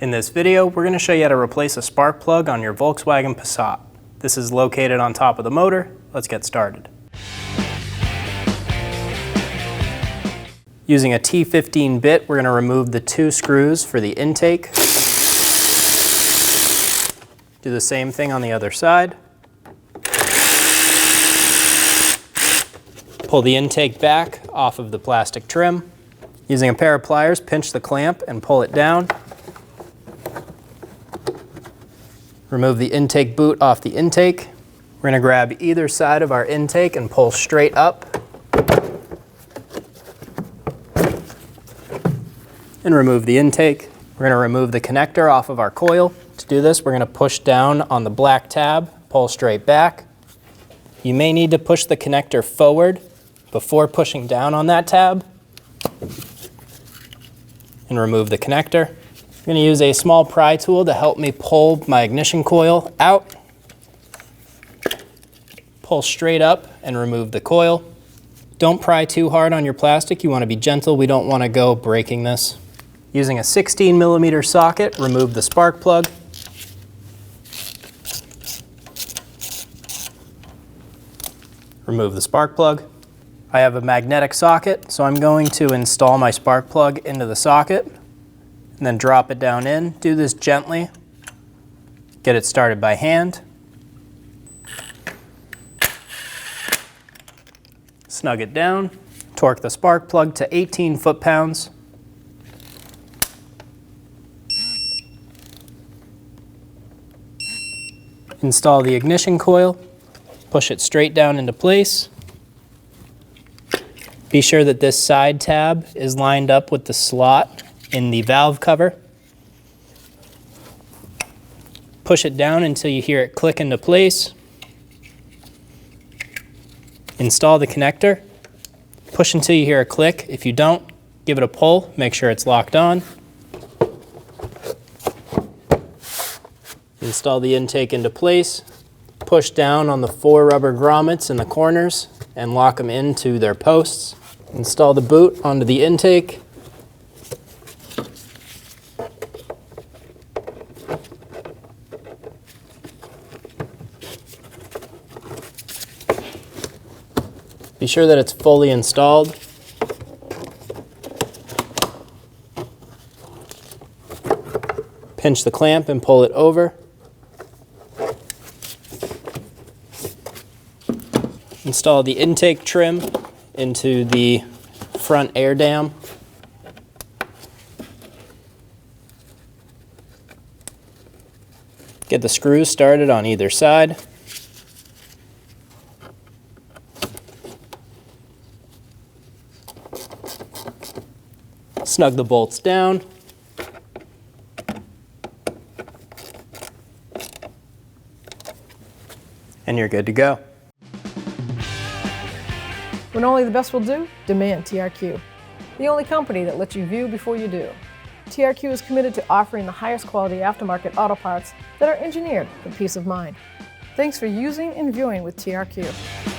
In this video, we're going to show you how to replace a spark plug on your Volkswagen Passat. This is located on top of the motor. Let's get started. Using a T15 bit, we're going to remove the 2 screws for the intake. Do the same thing on the other side. Pull the intake back off of the plastic trim. Using a pair of pliers, pinch the clamp and pull it down. Remove the intake boot off the intake. We're going to grab either side of our intake and pull straight up. And remove the intake. We're going to remove the connector off of our coil. To do this, we're going to push down on the black tab, pull straight back. You may need to push the connector forward before pushing down on that tab. And remove the connector. I'm going to use a small pry tool to help me pull my ignition coil out. Pull straight up and remove the coil. Don't pry too hard on your plastic. You want to be gentle. We don't want to go breaking this. Using a 16mm socket, remove the spark plug. Remove the spark plug. I have a magnetic socket, so I'm going to install my spark plug into the socket and then drop it down in. Do this gently. Get it started by hand. Snug it down. Torque the spark plug to 18 foot-pounds. Install the ignition coil. Push it straight down into place. Be sure that this side tab is lined up with the slot in the valve cover. Push it down until you hear it click into place. Install the connector. Push until you hear a click. If you don't, give it a pull. Make sure it's locked on. Install the intake into place. Push down on the 4 rubber grommets in the corners and lock them into their posts. Install the boot onto the intake. Be sure that it's fully installed. Pinch the clamp and pull it over. Install the intake trim into the front air dam. Get the screws started on either side. Snug the bolts down. And you're good to go. When only the best will do, demand TRQ. The only company that lets you view before you do. TRQ is committed to offering the highest quality aftermarket auto parts that are engineered for peace of mind. Thanks for using and viewing with TRQ.